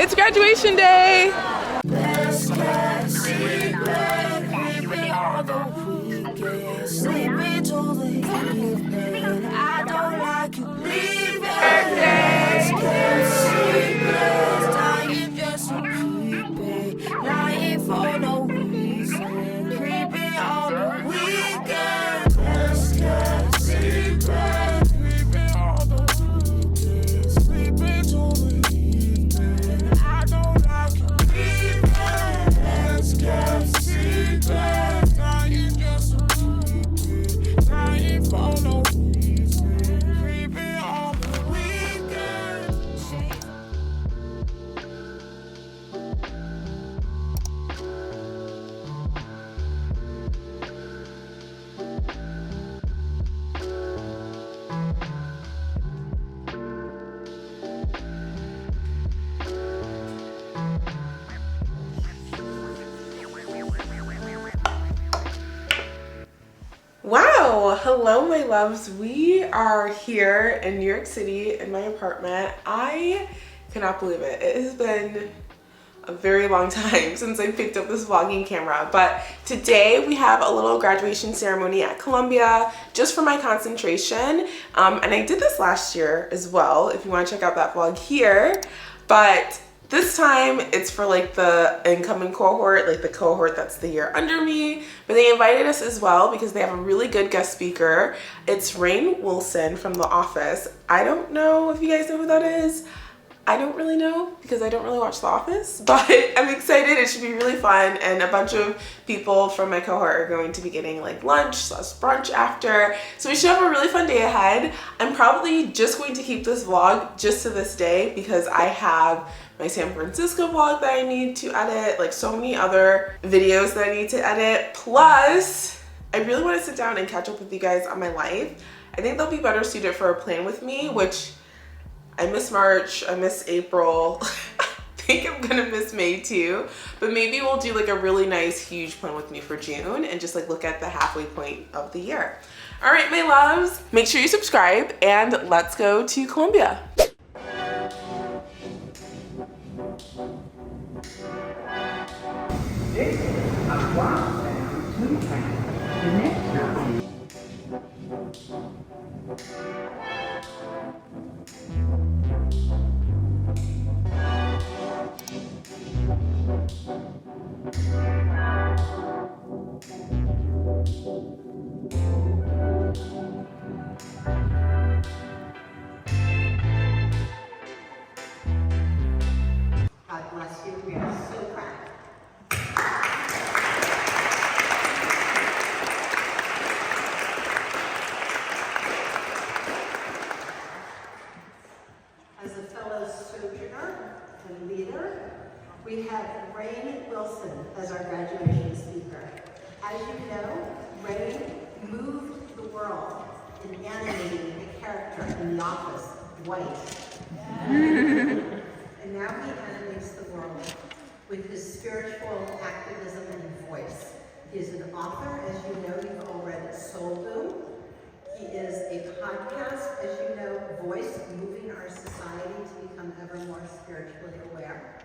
It's graduation day. Wow, hello my loves. We are here in New York City in my apartment. I cannot believe it. It has been a very long time since I picked up this vlogging camera, but today we have a little graduation ceremony at Columbia just for my concentration. And I did this last year as well, if you want to check out that vlog here. But this time it's for like the incoming cohort, like the cohort that's the year under me. But they invited us as well because they have a really good guest speaker. It's Rainn Wilson from The Office. I don't know if you guys know who that is. I don't really know because I don't really watch The Office, but I'm excited. It should be really fun, and a bunch of people from my cohort are going to be getting like lunch / brunch after. So we should have a really fun day ahead. I'm probably just going to keep this vlog just to this day because I have my San Francisco vlog that I need to edit, like so many other videos that I need to edit. Plus, I really want to sit down and catch up with you guys on my life. I think they'll be better suited for a plan with me, which I miss March, I miss April. I think I'm gonna miss May too, but maybe we'll do like a really nice huge plan with me for June and just like look at the halfway point of the year. All right, my loves, make sure you subscribe and let's go to Columbia. This is a walk to Frat. The next stop is God bless you. We are so proud. As a fellow sojourner and leader, we have Rainn Wilson as our graduation speaker. As you know, Rainn moved the world in animating a character in The Office, White. And now he animates the world with his spiritual activism and voice. He is an author, as you know, you've all read Soul Boom. He is a podcast, as you know, voice moving our society to become ever more spiritually aware.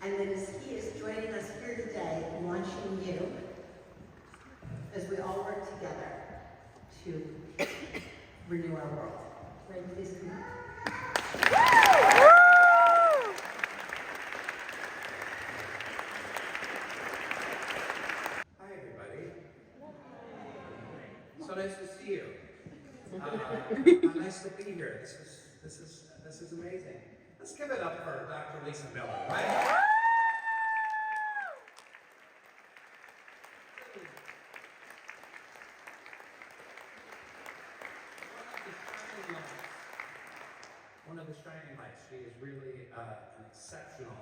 And then he is joining us here today, launching you, as we all work together to renew our world. Rainn, please come up. Hi, everybody. So nice to see you. Nice to be here. This is amazing. Let's give it up for Dr. Lisa Miller, right? One of the shining lights. She is really an exceptional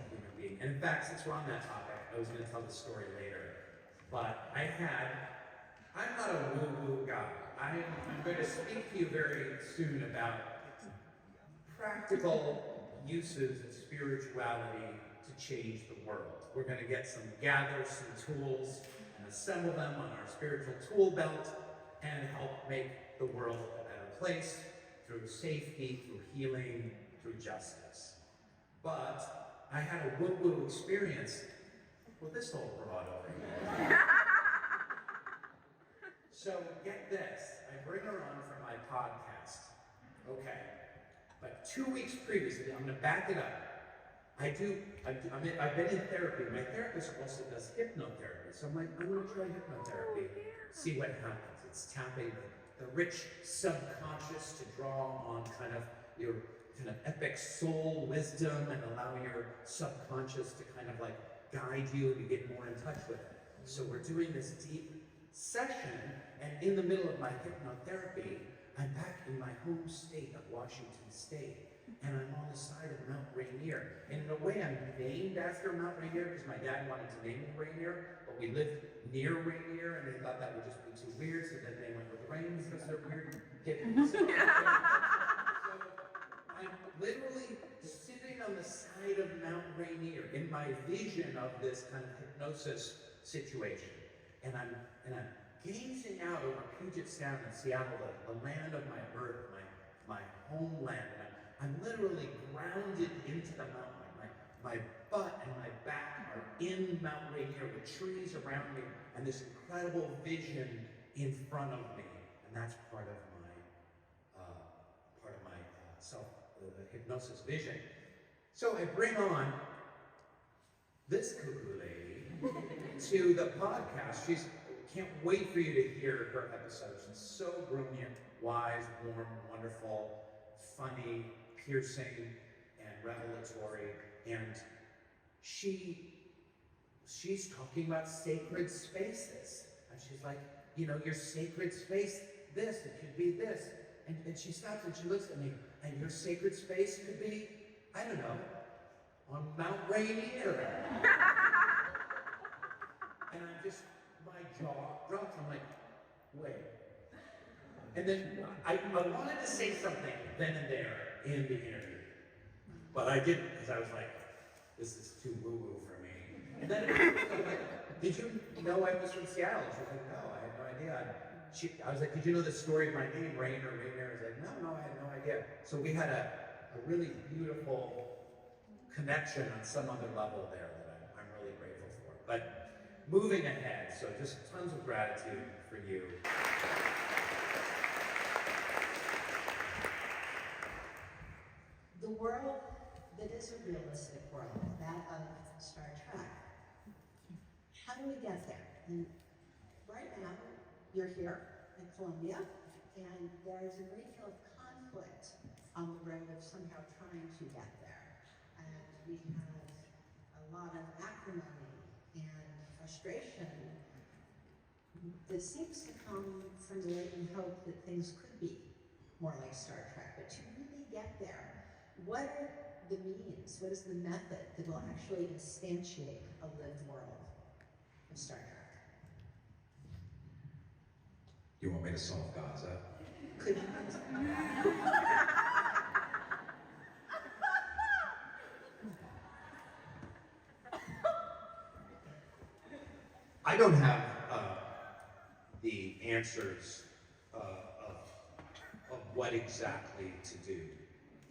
human being. And in fact, since we're on that topic, I was going to tell the story later. But I'm not a woo-woo guy. I'm going to speak to you very soon about practical uses of spirituality to change the world. We're going to gather some tools and assemble them on our spiritual tool belt and help make the world a better place through safety, through healing, through justice. But I had a woo-woo experience with this old broad over here. So get this, I bring her on for my podcast. Okay, but 2 weeks previously, I'm gonna back it up. I've been in therapy. My therapist also does hypnotherapy. So I'm like, I'm gonna try hypnotherapy, see what happens. It's tapping the rich subconscious to draw on kind of your kind of epic soul wisdom and allowing your subconscious to kind of like guide you to get more in touch with it. So we're doing this deep session, and in the middle of my hypnotherapy, I'm back in my home state of Washington State, and I'm on the side of Mount Rainier. And in a way, I'm named after Mount Rainier because my dad wanted to name it Rainier, but we lived near Rainier, and they thought that would just be too weird, so then they went with Rain because they're weird hippies. So I'm literally sitting on the side of Mount Rainier in my vision of this kind of hypnosis situation. And I'm gazing out over Puget Sound in Seattle, the land of my birth, my homeland. And I'm literally grounded into the mountain. My butt and my back are in Mount Rainier with trees around me and this incredible vision in front of me. And that's part of my hypnosis vision. So I bring on this cuckoo lady to the podcast. She can't wait for you to hear her episode. She's so brilliant, wise, warm, wonderful, funny, piercing, and revelatory. And she's talking about sacred spaces. And she's like, you know, your sacred space, this, it could be this. And she stops and she looks at me, and your sacred space could be, I don't know, on Mount Rainier. And my jaw drops. I'm like, wait. And then I wanted to say something then and there in the interview, but I didn't, because I was like, this is too woo-woo for me. And then I'm like, did you know I was from Seattle? She was like, no, I had no idea. I was like, did you know the story of my name, Rain or Rainier? I was like, no, I had no idea. So we had a really beautiful connection on some other level there that I'm really grateful for. But moving ahead, so just tons of gratitude for you. The world that is a realistic world, that of Star Trek. How do we get there? And right now, you're here in Columbia, and there's a great deal of conflict on the road of somehow trying to get there. And we have a lot of acrimony and frustration that seems to come from the latent hope that things could be more like Star Trek. But to really get there, what are the means, what is the method that will actually instantiate a lived world of Star Trek? You want me to solve Gaza? Could you? I don't have the answers of what exactly to do,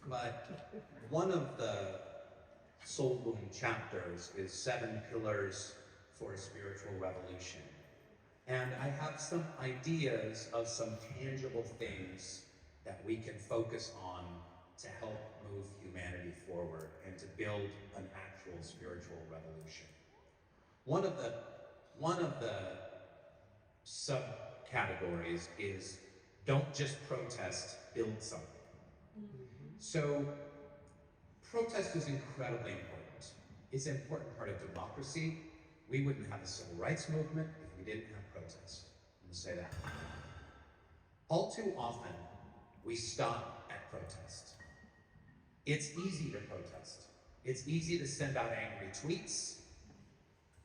but one of the Soul Boom chapters is 7 Pillars for a Spiritual Revolution. And I have some ideas of some tangible things that we can focus on to help move humanity forward and to build an actual spiritual revolution. One of the subcategories is don't just protest, build something. So protest is incredibly important. It's an important part of democracy. We wouldn't have a civil rights movement if we didn't have protests. I'm gonna say that. All too often, we stop at protest. It's easy to protest. It's easy to send out angry tweets.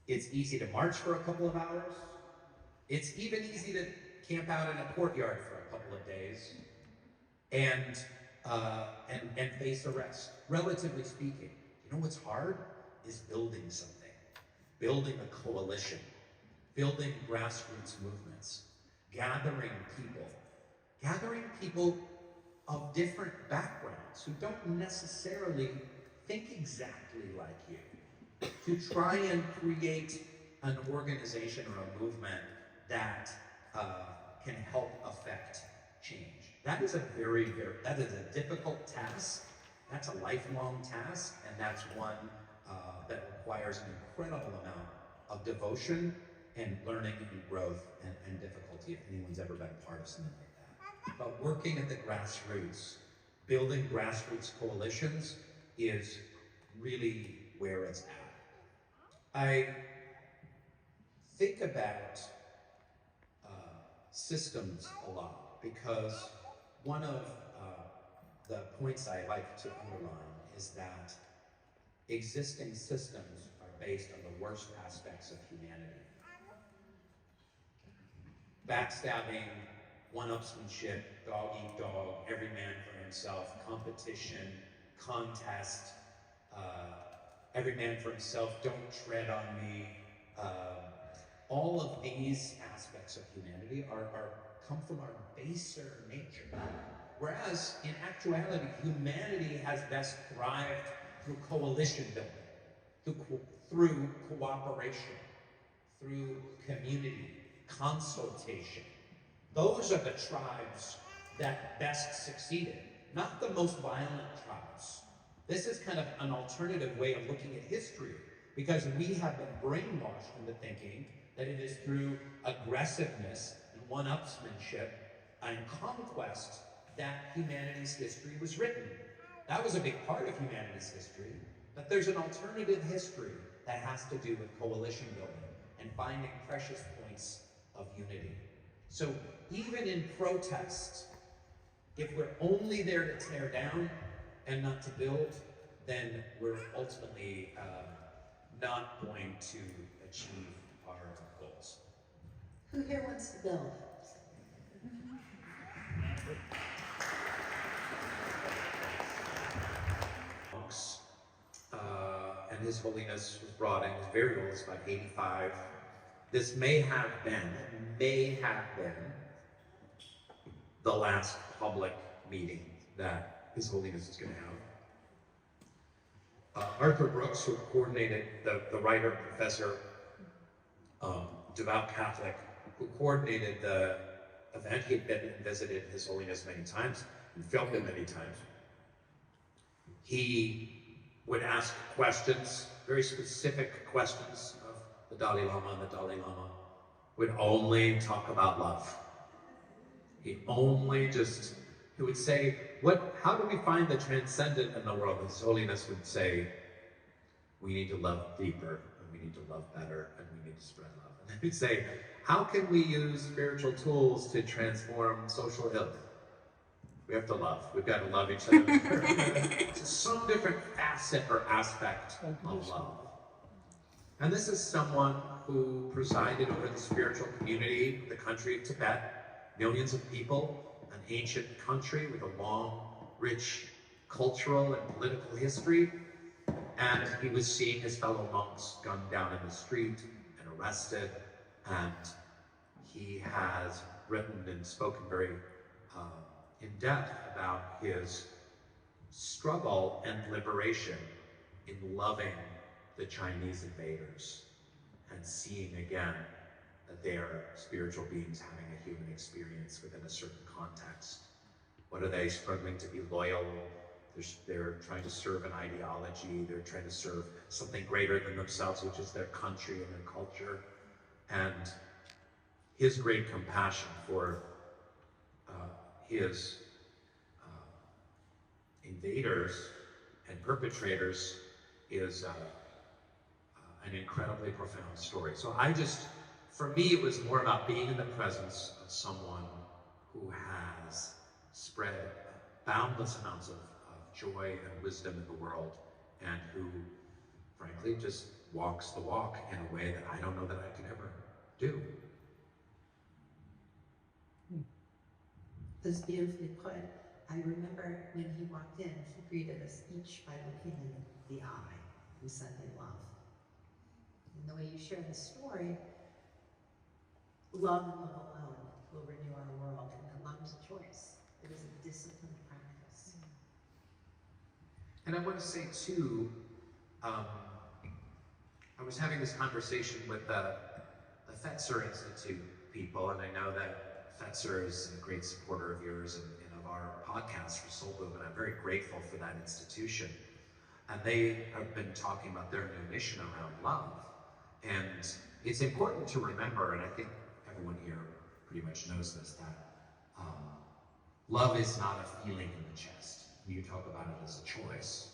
It's easy to march for a couple of hours. It's even easy to camp out in a courtyard for a couple of days and face arrest. Relatively speaking, you know what's hard? Is building something. Building a coalition. Building grassroots movements. Gathering people of different backgrounds who don't necessarily think exactly like you, to try and create an organization or a movement that can help affect change. That is a that is a difficult task. That's a lifelong task, and that's one that requires an incredible amount of devotion and learning and growth and difficulty, if anyone's ever been a part of something like that. But working at the grassroots, building grassroots coalitions is really where it's at. I think about systems a lot, because one of the points I like to underline is that existing systems are based on the worst aspects of humanity. Backstabbing, one-upsmanship, dog eat dog, every man for himself, competition, contest, every man for himself, don't tread on me. All of these aspects of humanity come from our baser nature. Whereas, in actuality, humanity has best thrived through coalition building, through cooperation, through community, consultation. Those are the tribes that best succeeded, not the most violent tribes. This is kind of an alternative way of looking at history, because we have been brainwashed into thinking that it is through aggressiveness and one-upsmanship and conquest that humanity's history was written. That was a big part of humanity's history, but there's an alternative history that has to do with coalition building and finding precious points of unity. So even in protest, if we're only there to tear down and not to build, then we're ultimately not going to achieve our goals. Who here wants to build? Monks, and His Holiness was brought in. He was very old, he's about 85. This may have been the last public meeting that His Holiness is going to have. Arthur Brooks, who coordinated, the writer, professor, devout Catholic, who coordinated the event, he had been and visited His Holiness many times and filmed him many times. He would ask questions, very specific questions of the Dalai Lama, and the Dalai Lama would only talk about love. He would say, how do we find the transcendent in the world? His Holiness would say, we need to love deeper, and we need to love better, and we need to spread love. And then he'd say, how can we use spiritual tools to transform social ill? We have to love. We've got to love each other. It's some different facet or aspect of love. And this is someone who presided over the spiritual community of the country of Tibet, millions of people, an ancient country with a long, rich cultural and political history. And he was seeing his fellow monks gunned down in the street and arrested. And he has written and spoken very in depth about his struggle and liberation in loving the Chinese invaders and seeing again that they are spiritual beings having a human experience within a certain context. What are they struggling to be loyal? They're trying to serve an ideology. They're trying to serve something greater than themselves, which is their country and their culture. And his great compassion for his invaders and perpetrators is an incredibly profound story. So for me, it was more about being in the presence of someone who has spread boundless amounts of joy and wisdom in the world, and who, frankly, just walks the walk in a way that I don't know that I could ever do. It was beautifully put. I remember when he walked in, he greeted us each by looking in the eye and sending love. And the way you share the story, love and love alone will renew our world, and love is a choice. It is a disciplined practice. And I want to say too, I was having this conversation with the Fetzer Institute people, and I know that Fetzer is a great supporter of yours and of our podcast for Soul Boom, and I'm very grateful for that institution. And they have been talking about their new mission around love. And it's important to remember, and I think everyone here pretty much knows this, that love is not a feeling in the chest. You talk about it as a choice,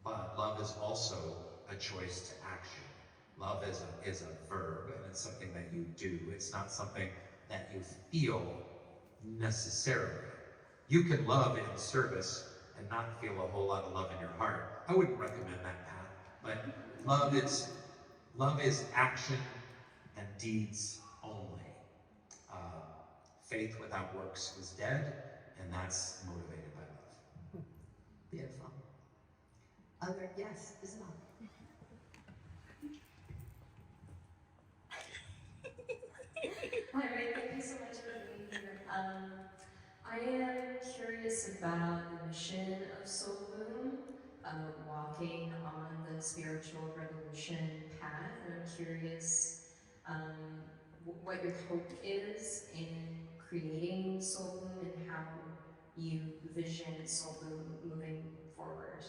but love is also a choice to action. Love is a verb, and it's something that you do. It's not something that you feel necessarily. You can love in service and not feel a whole lot of love in your heart. I wouldn't recommend that path, but love is action and deeds only. Faith without works is dead, and that's motivated by love. Beautiful. Yes, Isabel. Hi, Ray. Thank you so much for being here. I am curious about the mission of Soul Boom, walking on the spiritual revolution path. And I'm curious what your hope is in creating Soul Boom and how you vision Soul Boom moving forward.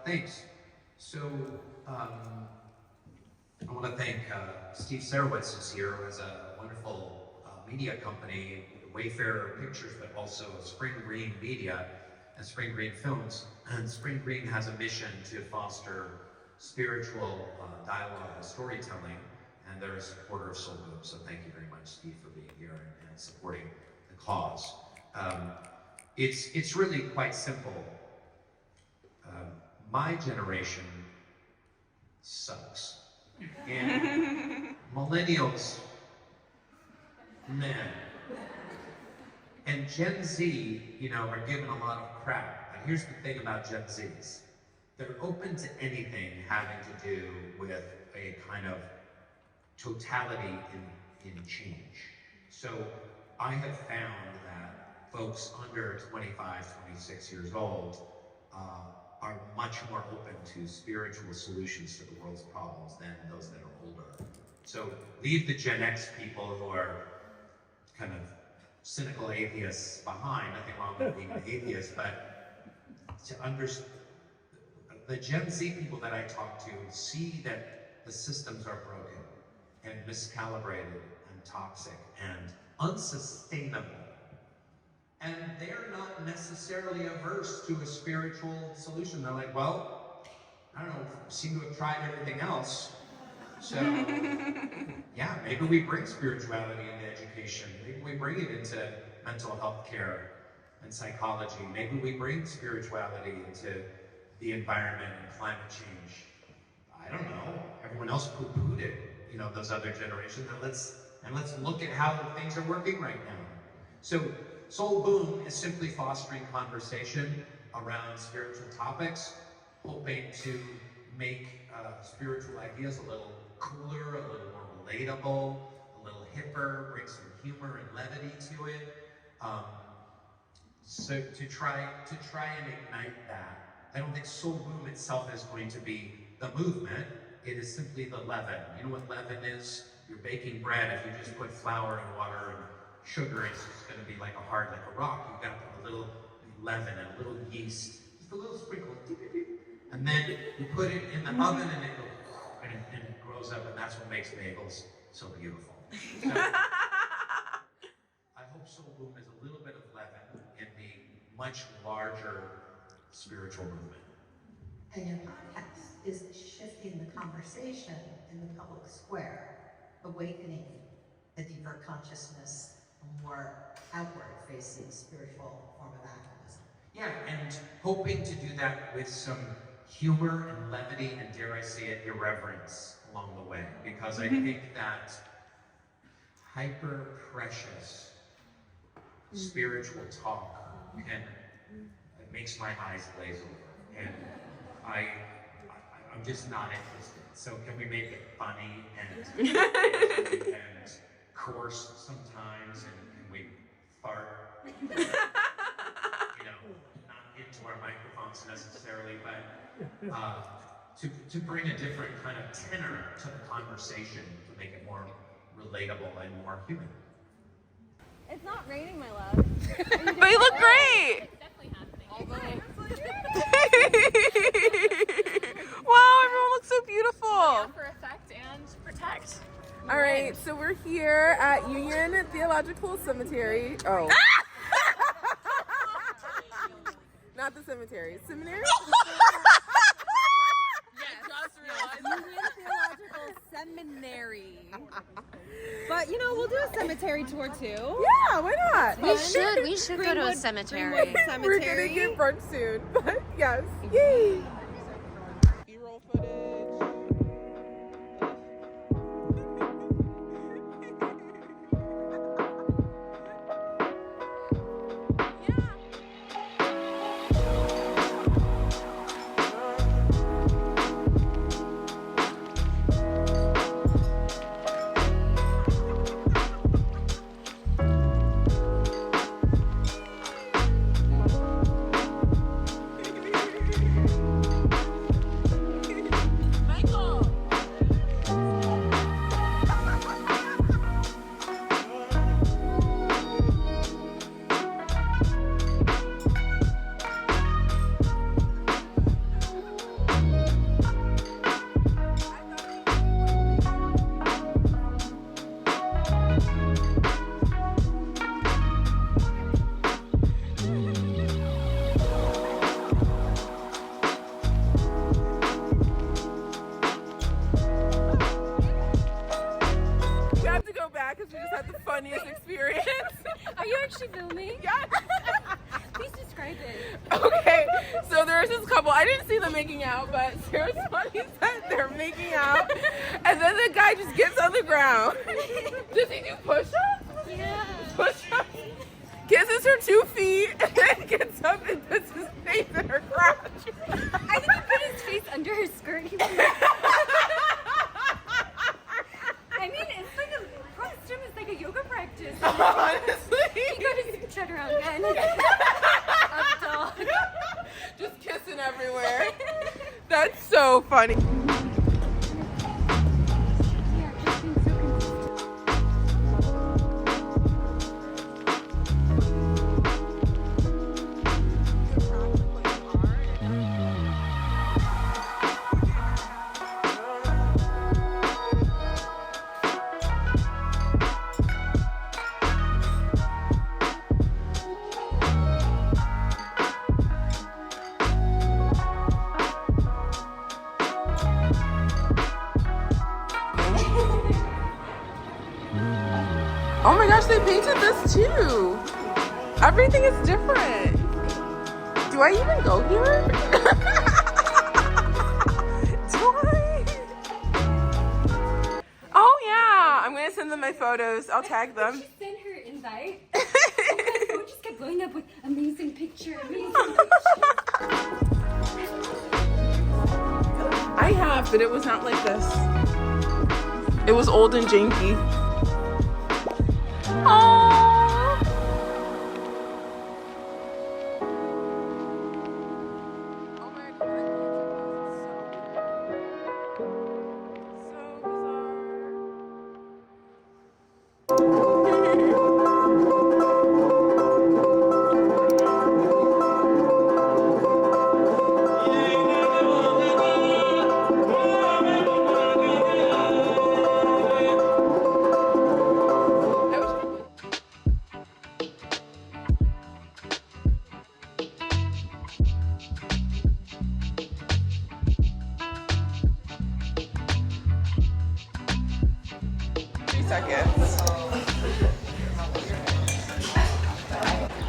Thanks. So, I want to thank Steve Sarowitz, who's here, who has a wonderful media company, Wayfarer Pictures, but also Spring Green Media and Spring Green Films. And Spring Green has a mission to foster spiritual dialogue and storytelling, and they're a supporter of Soul Boom. So thank you very much, Steve, for being here and supporting the cause. It's really quite simple. My generation sucks. And millennials, man. And Gen Z, are given a lot of crap. But here's the thing about Gen Zs. They're open to anything having to do with a kind of totality in change. So I have found that folks under 25, 26 years old are much more open to spiritual solutions to the world's problems than those that are older. So leave the Gen X people who are kind of cynical atheists behind. Nothing wrong with being an atheist, but to understand, the Gen Z people that I talk to see that the systems are broken and miscalibrated and toxic and unsustainable. And they're not necessarily averse to a spiritual solution. They're like, well, I don't know, seem to have tried everything else. So, yeah, maybe we bring spirituality into education. Maybe we bring it into mental health care and psychology. Maybe we bring spirituality into the environment and climate change. I don't know. Everyone else poo-pooed it, those other generations. And let's look at how things are working right now. So, Soul Boom is simply fostering conversation around spiritual topics, hoping to make spiritual ideas a little cooler, a little more relatable, a little hipper, bring some humor and levity to it. So to try and ignite that. I don't think Soul Boom itself is going to be the movement. It is simply the leaven. You know what leaven is? You're baking bread. If you just put flour and water and sugar, it's just going to be like a rock. You've got to put a little leaven and a little yeast, just a little sprinkle, and then you put it in the oven and it goes, and it grows up, and that's what makes bagels so beautiful. So, I hope Soul Boom is a little bit of leaven in the much larger spiritual movement. And your podcast is shifting the conversation in the public square, awakening a deeper consciousness, a more outward-facing spiritual form of activism. Yeah, and hoping to do that with some humor and levity and, dare I say it, irreverence along the way. Because I think that hyper-precious spiritual talk it makes my eyes glaze over. And I'm just not interested. So can we make it funny and coarse sometimes, and can we fart? Not into our microphones necessarily, but to bring a different kind of tenor to the conversation to make it more relatable and more human. It's not raining, my love. But you look great! It's definitely happening. Wow, everyone looks so beautiful. Yeah, for effect and protect. All right, so we're here at Union Theological Cemetery. Oh. Not the cemetery. Seminary? Union Theological Seminary. But you know, we'll do a cemetery tour too. Yeah, why not? We should go to a cemetery. We're gonna get brunch soon, but yes. Yay! B-roll footage. Because we just had the funniest experience. Are you actually filming? Yes. Please describe it. Okay, so there's this couple. I didn't see them making out, but Sarah's funny said they're making out, and then the guy just gets on the ground. Does he do push-ups? Yeah. Push-ups. Kisses her 2 feet, and then gets up and puts his face in her crotch. I think he put his face under her skirt. I mean, it's like a costume. It's like a yoga practice. Honestly. He got his shut around again. Up dog. Just kissing everywhere. That's so funny. Oh my gosh, they painted this too. Everything is different. Do I even go here? Do I? Oh yeah, I'm gonna send them my photos. I'll tag them. She sent her invite. And my phone just kept blowing up with amazing picture, amazing picture. I have, but it was not like this. It was old and janky. Aww. Oh my god, so seconds.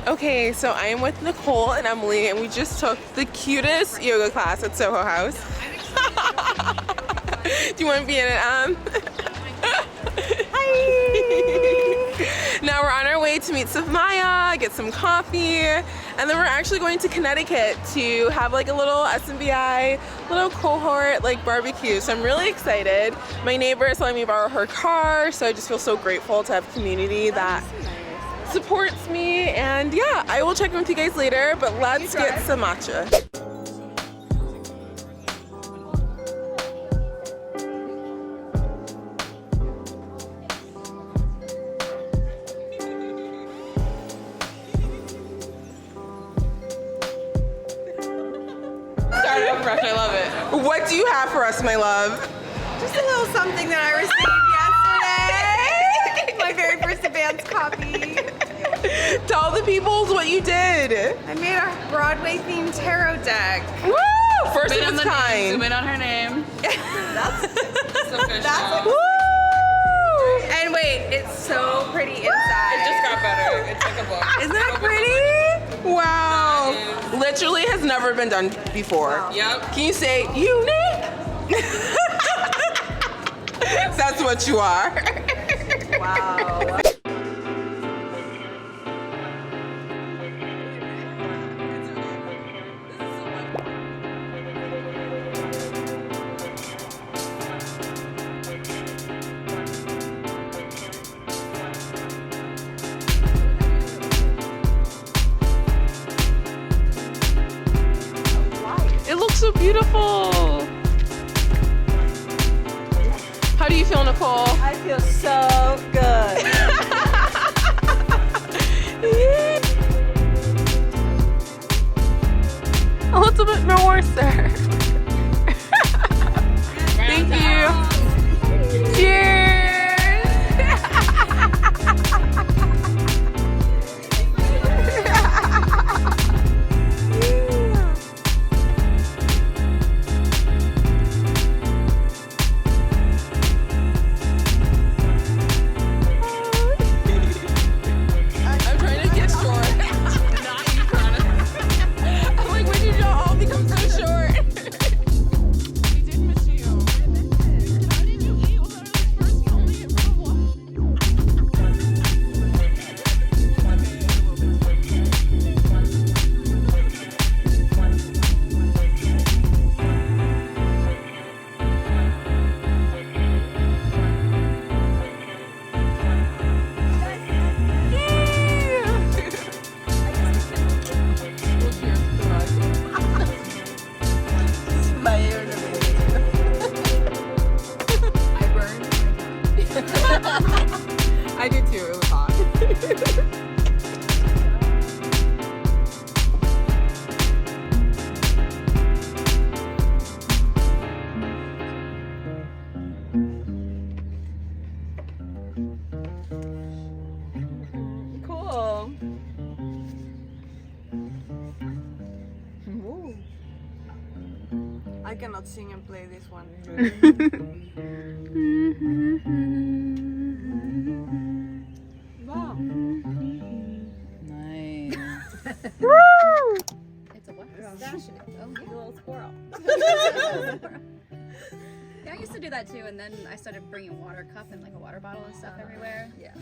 Okay, so I am with Nicole and Emily, and we just took the cutest yoga class at Soho House. Do you want to be in it, Hi! Now we're on our way to meet Maya, get some coffee, and then we're actually going to Connecticut to have like a little SMBI, little cohort like barbecue. So I'm really excited. My neighbor is letting me borrow her car, so I just feel so grateful to have community that supports me, and yeah, I will check in with you guys later, but let's get some matcha. Start off fresh, I love it. What do you have for us, my love? Just a little something that I received yesterday. My very first advance copy. Tell the peoples what you did. I made a Broadway themed tarot deck. Woo! First of its kind. Zoom in on her name. That's Official. Woo! and wait, it's so pretty inside. It just got better. It's like a book. Isn't that pretty? Wow. Literally has never been done before. Wow. Yep. Can you say unique? That's what you are. Wow. It looks so beautiful. How do you feel, Nicole? I feel so good. A little bit more, sir. Thank you. Cheers. I'm trying to get short. Not you, Connor. I'm like, when did y'all all become so short? We did miss you. How did you eat without us first filming it for a while? I did too, it was hot. Cool. I cannot sing and play this one. Wow. Nice. It's a what? Pistachio. Oh, yeah. A little squirrel. Yeah, I used to do that too, and then I started bringing water cup and like a water bottle and stuff everywhere. Yeah.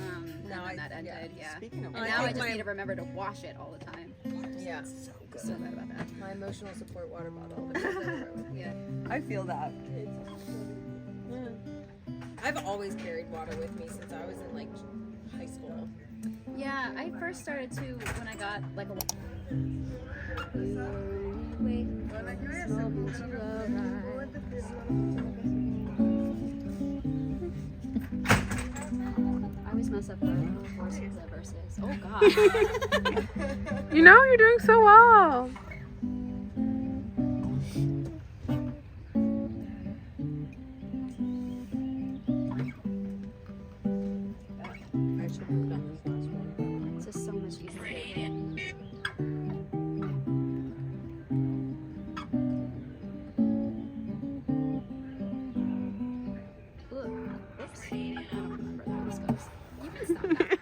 Now that ended, yeah. Speaking of And now I just need to remember to wash it all the time. yeah, So bad about that. My emotional support water bottle. That goes everywhere with me. Yeah. I feel that. I've always carried water with me since I was in like high school. Yeah, I first started to when I got like a. I always mess up the verses. Oh God. You know, you're doing so well. I should have done this last one. It's just so much easier. Oops. I don't remember how this goes. You can stop that.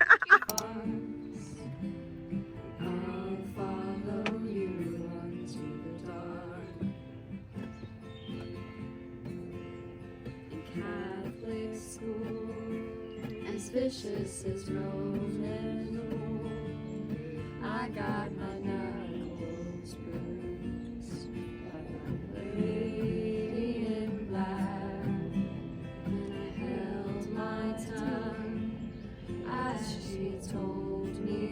Catholic school, as vicious as Roman rule. I got my knuckles bruised by my lady in black, and I held my tongue as she told me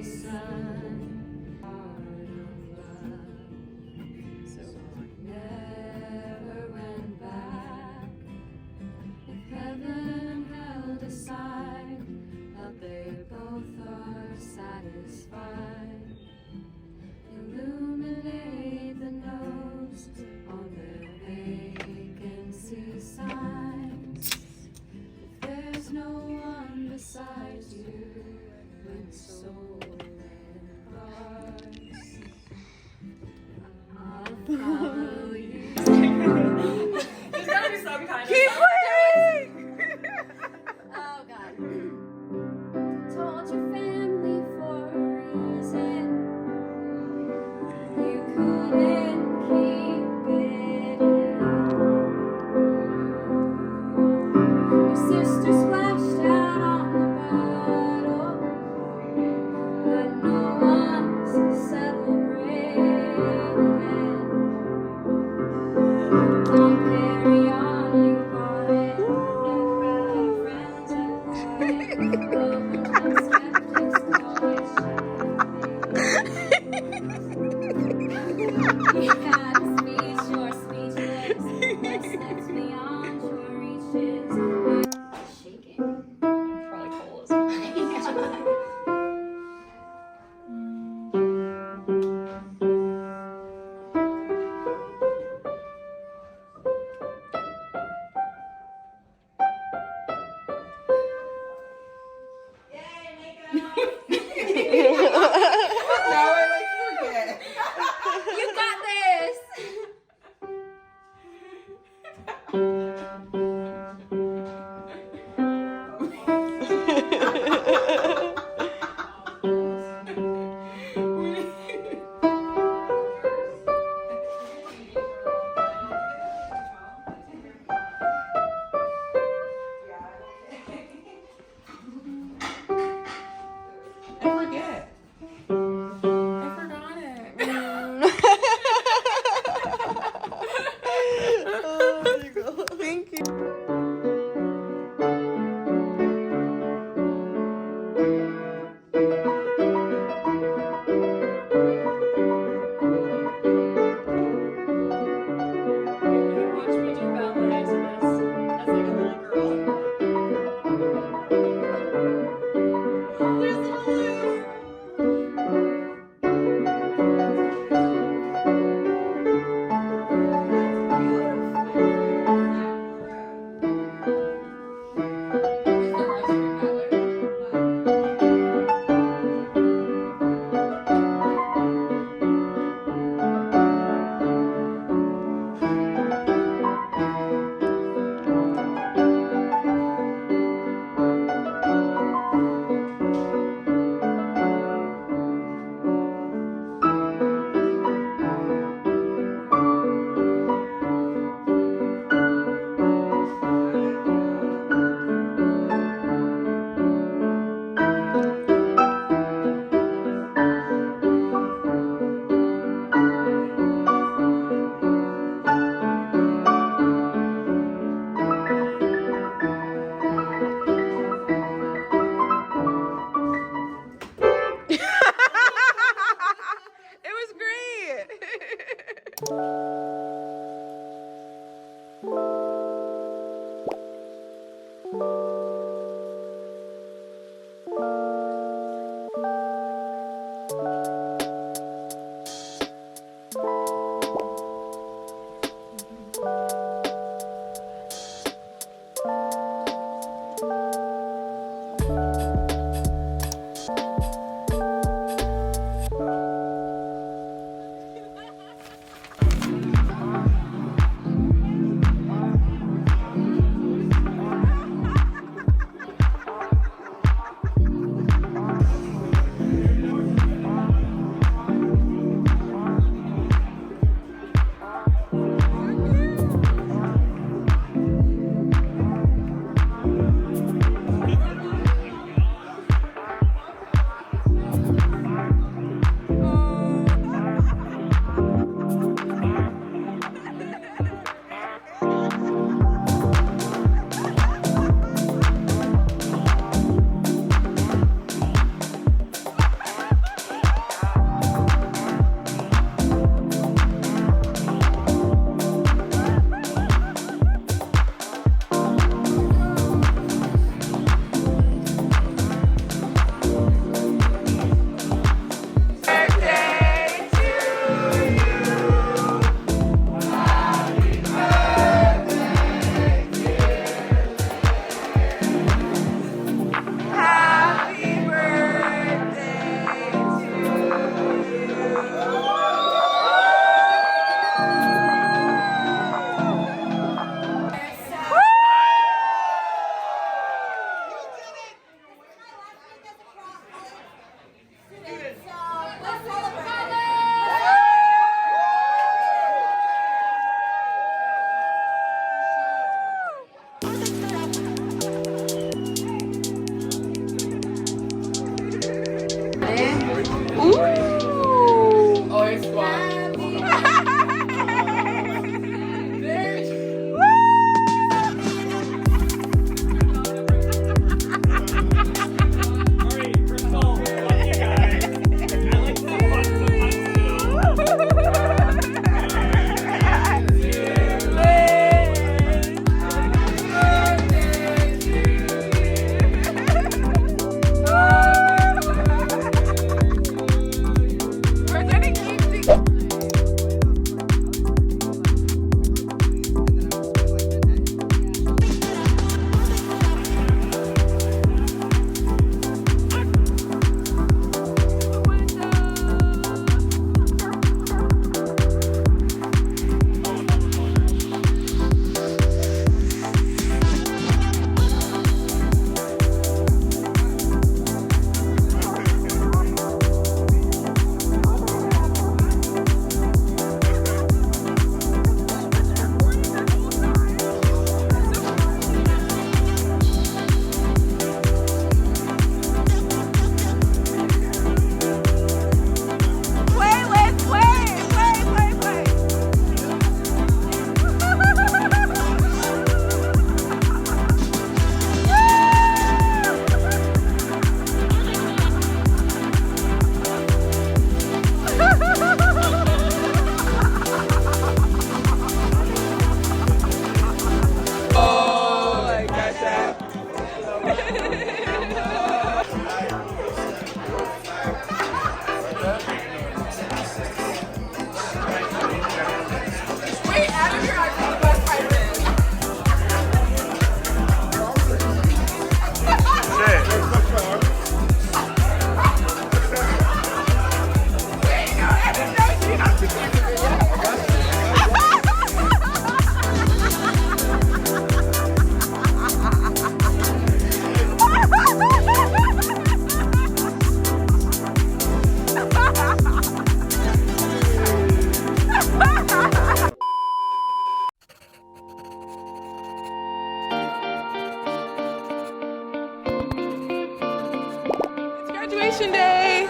graduation day.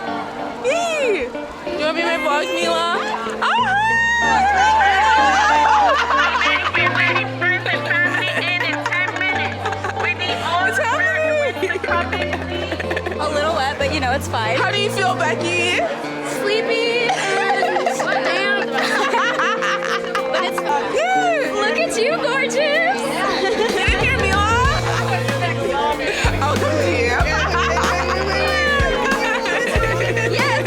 Yee! You want to be my vlog, Mila? It's happening! A little wet, but you know, it's fine. How do you feel, Becky? Sleepy and but it's fun. Yeah. Look at you, gorgeous! Get in here, Mila! I'll come to you. Yes!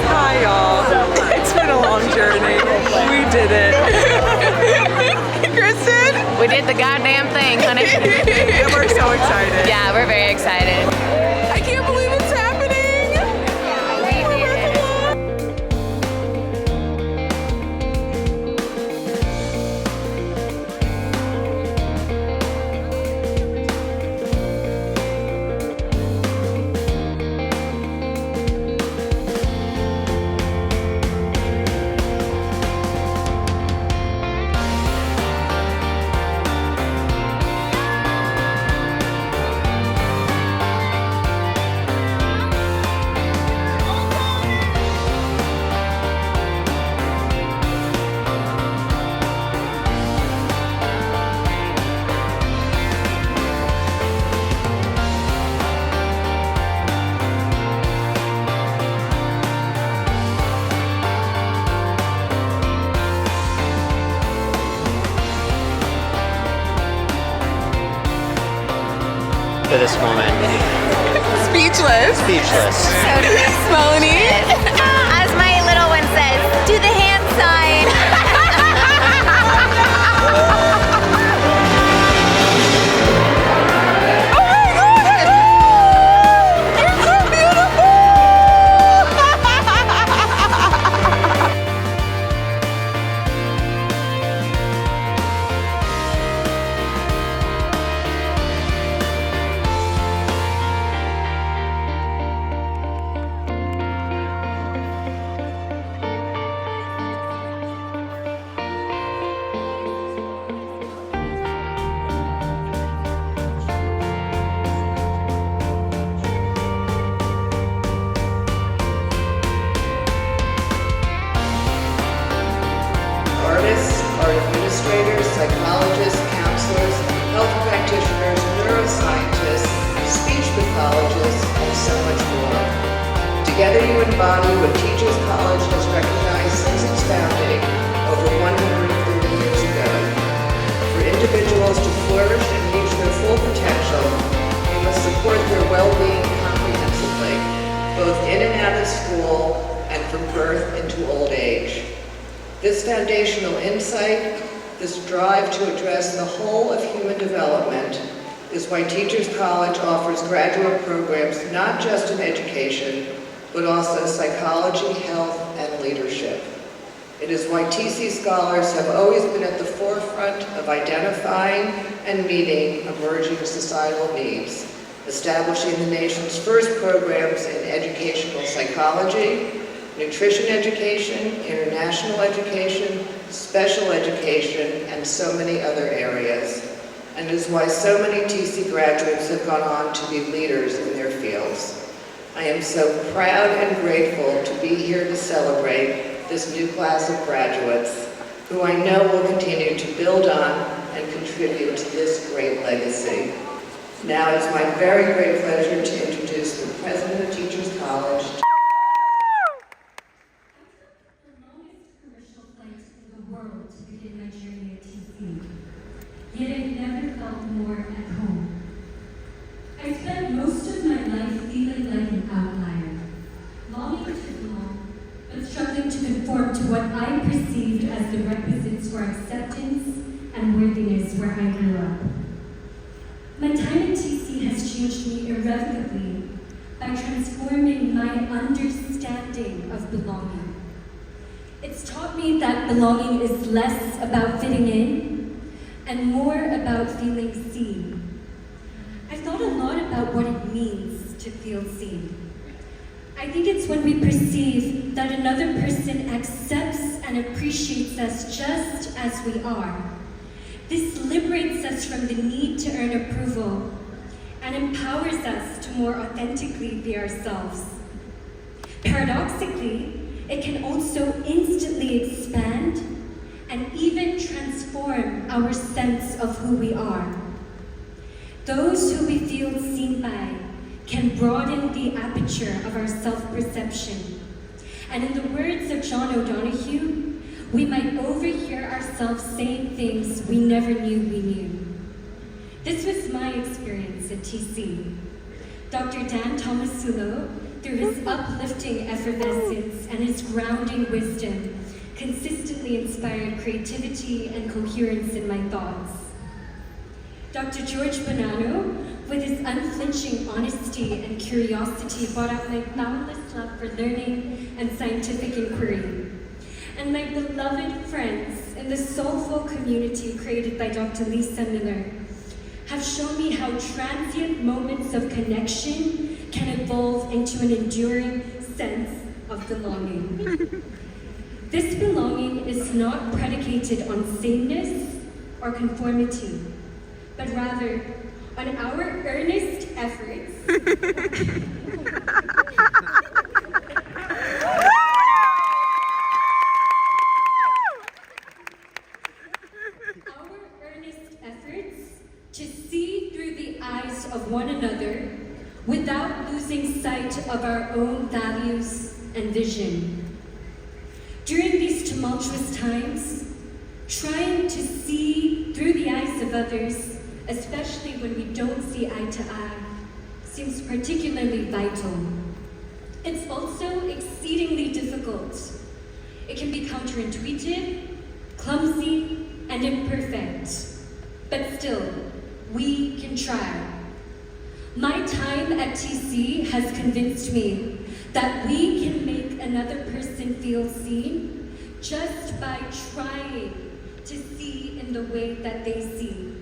Hi, y'all. It's been a long journey. We did it. Kristen? We did the goddamn thing, honey. And we're so excited. Yeah, we're very excited. I can't believe it's happening! For this moment. Speechless. Speechless. Melanie? As my little one says, do the hand sign. Artists, art administrators, psychologists, counselors, health practitioners, neuroscientists, speech pathologists, and so much more. Together you embody what Teachers College has recognized since its founding over 130 years ago. For individuals to flourish and reach their full potential, we must support their well-being comprehensively, both in and out of school and from birth into old age. This foundational insight, this drive to address the whole of human development, is why Teachers College offers graduate programs not just in education, but also psychology, health, and leadership. It is why TC scholars have always been at the forefront of identifying and meeting emerging societal needs, establishing the nation's first programs in educational psychology, nutrition education, international education, special education, and so many other areas. And is why so many TC graduates have gone on to be leaders in their fields. I am so proud and grateful to be here to celebrate this new class of graduates, who I know will continue to build on and contribute to this great legacy. Now it's my very great pleasure to introduce the President of Teachers College, to begin my journey at TC, yet I've never felt more at home. I spent most of my life feeling like an outlier, longing to belong, but struggling to conform to what I perceived as the requisites for acceptance and worthiness where I grew up. My time at TC has changed me irrevocably by transforming my understanding of belonging. It's taught me that belonging is less about fitting in and more about feeling seen. I've thought a lot about what it means to feel seen. I think it's when we perceive that another person accepts and appreciates us just as we are. This liberates us from the need to earn approval and empowers us to more authentically be ourselves. Paradoxically, it can also instantly expand and even transform our sense of who we are. Those who we feel seen by can broaden the aperture of our self-perception. And in the words of John O'Donohue, we might overhear ourselves saying things we never knew we knew. This was my experience at TC. Dr. Dan Tomasulo, through his uplifting effervescence and his grounding wisdom, consistently inspired creativity and coherence in my thoughts. Dr. George Bonanno, with his unflinching honesty and curiosity, brought out my boundless love for learning and scientific inquiry. And my beloved friends in the soulful community created by Dr. Lisa Miller have shown me how transient moments of connection can evolve into an enduring sense of belonging. This belonging is not predicated on sameness or conformity, but rather on our earnest efforts to see through the eyes of one another without losing sight of our own values and vision. During these tumultuous times, trying to see through the eyes of others, especially when we don't see eye to eye, seems particularly vital. It's also exceedingly difficult. It can be counterintuitive, clumsy, and imperfect. But still, we can try. My time at TC has convinced me that we can make another person feel seen just by trying to see in the way that they see.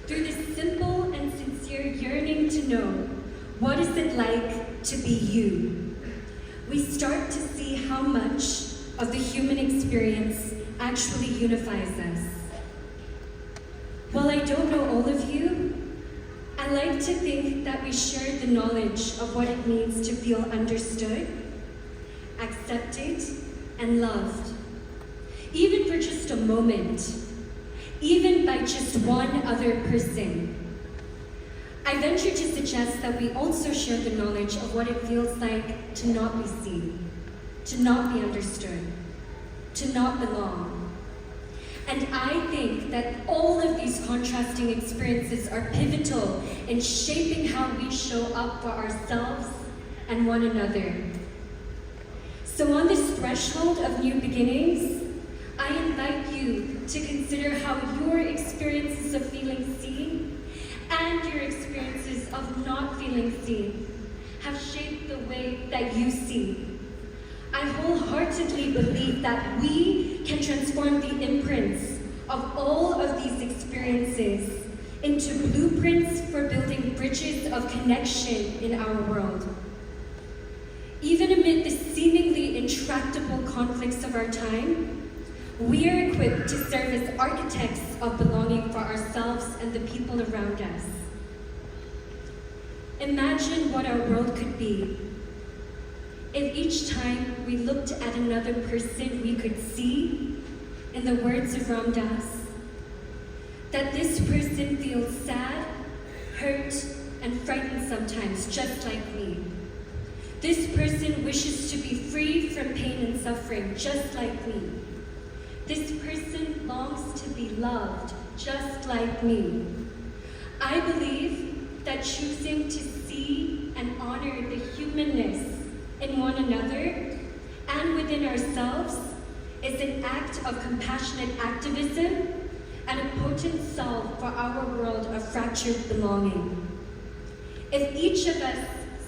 Through this simple and sincere yearning to know what is it like to be you, we start to see how much of the human experience actually unifies us. While I don't know all of you, I like to think that we share the knowledge of what it means to feel understood, accepted, and loved, even for just a moment, even by just one other person. I venture to suggest that we also share the knowledge of what it feels like to not be seen, to not be understood, to not belong. And I think that all of these contrasting experiences are pivotal in shaping how we show up for ourselves and one another. So on this threshold of new beginnings, I invite you to consider how your experiences of feeling seen and your experiences of not feeling seen have shaped the way that you see. I wholeheartedly believe that we can transform the imprints of all of these experiences into blueprints for building bridges of connection in our world. Even amid the seemingly intractable conflicts of our time, we are equipped to serve as architects of belonging for ourselves and the people around us. Imagine what our world could be if each time we looked at another person we could see, in the words of Ram Dass, that this person feels sad, hurt, and frightened sometimes, just like me. This person wishes to be free from pain and suffering, just like me. This person longs to be loved, just like me. I believe that choosing to see and honor the humanness in one another and within ourselves is an act of compassionate activism and a potent solve for our world of fractured belonging. If each of us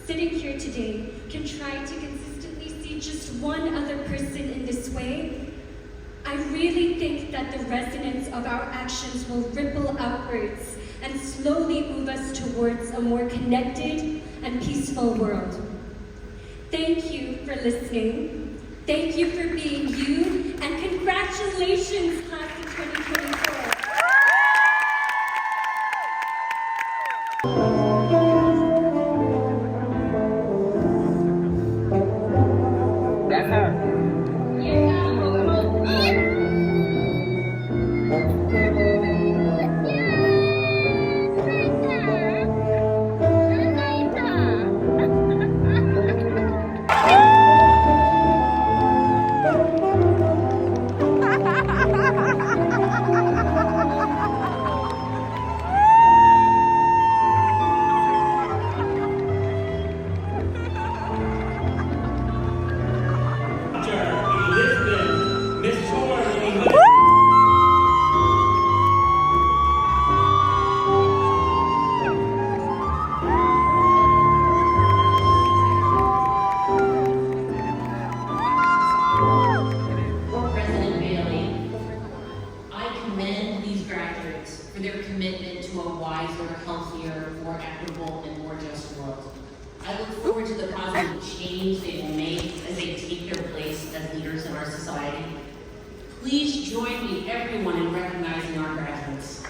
sitting here today can try to consistently see just one other person in this way, I really think that the resonance of our actions will ripple outwards and slowly move us towards a more connected and peaceful world. Thank you for listening. Thank you for being you, and congratulations, class of 2024. Please join me, everyone, in recognizing our graduates.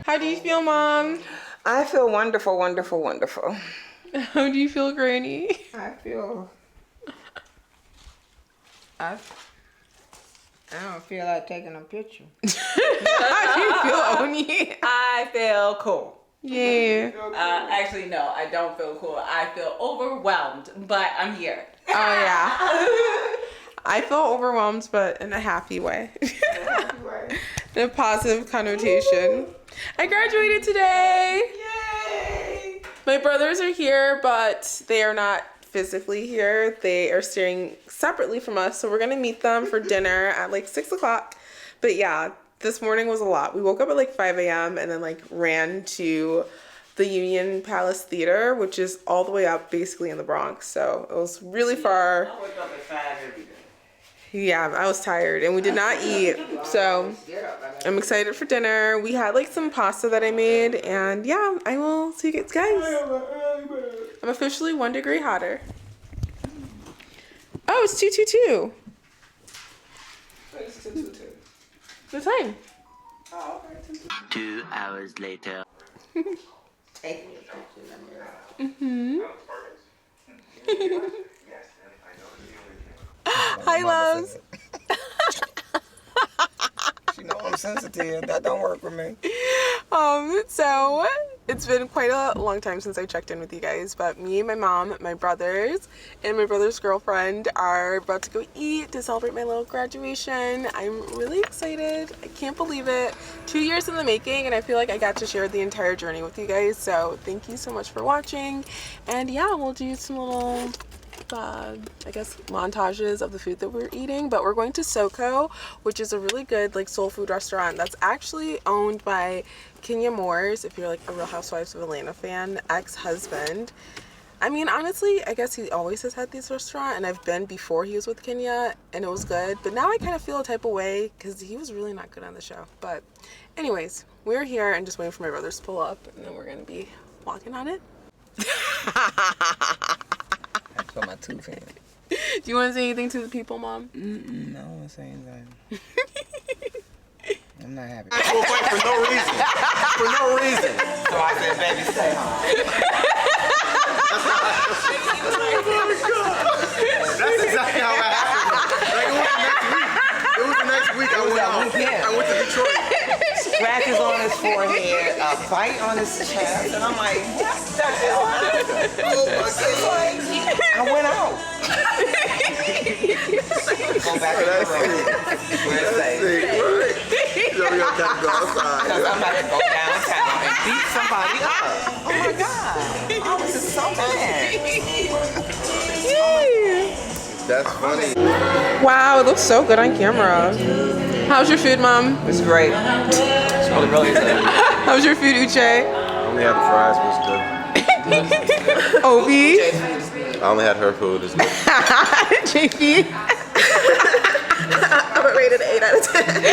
How do you feel, Mom? I feel wonderful, wonderful, wonderful. How do you feel, Granny? I don't feel like taking a picture. How do you feel, Oni? I feel cool. Yeah. Actually, no, I don't feel cool. I feel overwhelmed, but I'm here. Oh, yeah. I feel overwhelmed, but in a happy way. In a positive connotation. I graduated today. Yay! My brothers are here, but they are not physically here. They are staying separately from us, so we're gonna meet them for dinner at like 6 o'clock. But yeah, this morning was a lot. We woke up at like 5 a.m. and then like ran to the Union Palace Theater, which is all the way up basically in the Bronx. So it was really far. I wake up at 5 every day. Yeah, I was tired and we did not eat. So I'm excited for dinner. We had like some pasta that I made, and yeah, I will see you guys. I'm officially 1 degree hotter. Oh, it's 222. It's 222. The time. Oh, okay. 2 hours later. Mm-hmm. Hi, loves. You know I'm sensitive. That don't work for me. So it's been quite a long time since I checked in with you guys, but me, my mom, my brothers, and my brother's girlfriend are about to go eat to celebrate my little graduation. I'm really excited. I can't believe it. 2 years in the making, and I feel like I got to share the entire journey with you guys. So thank you so much for watching. And yeah, we'll do some little I guess montages of the food that we're eating, but we're going to Soho, which is a really good like soul food restaurant that's actually owned by Kenya Moore's, if you're like a Real Housewives of Atlanta fan, ex-husband. I mean, honestly, I guess he always has had this restaurant, and I've been before he was with Kenya, and it was good. But now I kind of feel a type of way because he was really not good on the show. But anyways, we're here and just waiting for my brothers to pull up, and then we're going to be walking on it. That's what my tooth is. Do you want to say anything to the people, Mom? No, I don't want to say anything. I'm not happy. I will fight for no reason. For no reason. So I said, baby, stay home. That's exactly how it happened. Like, it was the next week. I went to Detroit. Scratches on his forehead, a bite on his chest, and I'm like, what the hell happened? Oh my God. I went out. Go back to the room. We're safe. Right. Yo, we gotta go outside. Because I'm about to go downtown and beat somebody up. Oh my God. I was just so mad. That's funny. Wow, it looks so good on camera. How's your food, Mom? It's great. It's really good. How's your food, Uche? I only had the fries, but it's good. Obi? I only had her food, it's good. JP? I would rate it 8 out of 10.